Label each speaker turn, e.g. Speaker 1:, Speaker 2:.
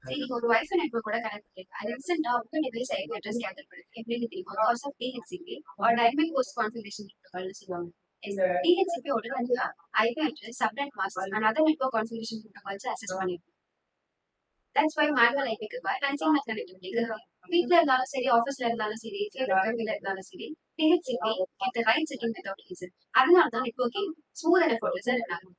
Speaker 1: சரி, நீங்க ஒரு வைஃபை நெட்வொர்க் கூட கனெக்ட் பண்ணிருக்கீங்க. ரீசென்ட்டா உங்க டிவைஸ் ஐபி அட்ரஸ் கேதர் பண்ணுது. எப்படின்னு தெரியுமா? Because of DHCP or dynamic host configuration புரோட்டோகால்னு சொல்லுவாங்க. டிஹெச்சிபி ஓட வந்து IP address, subnet mask and other network configuration protocols access பண்ணிருக்கோம். தட்ஸ் வை மேனுவல் ஐபிக்கு அண்ட் சிங்னல் கனெக்டிவிட்டி. வீட்ல இருந்தாலும் சரி, ஆஃபீஸ்ல இருந்தாலும் சரி, ஃபீல்ட் கம்பெனில இருந்தாலும் சரி, DHCP get the right setting without reason. அதனால தான் நெட்வொர்க்கிங் ஸ்மூத் அண்ட் எஃபோர்ட்லெஸ்ஸா ரன் ஆகும்.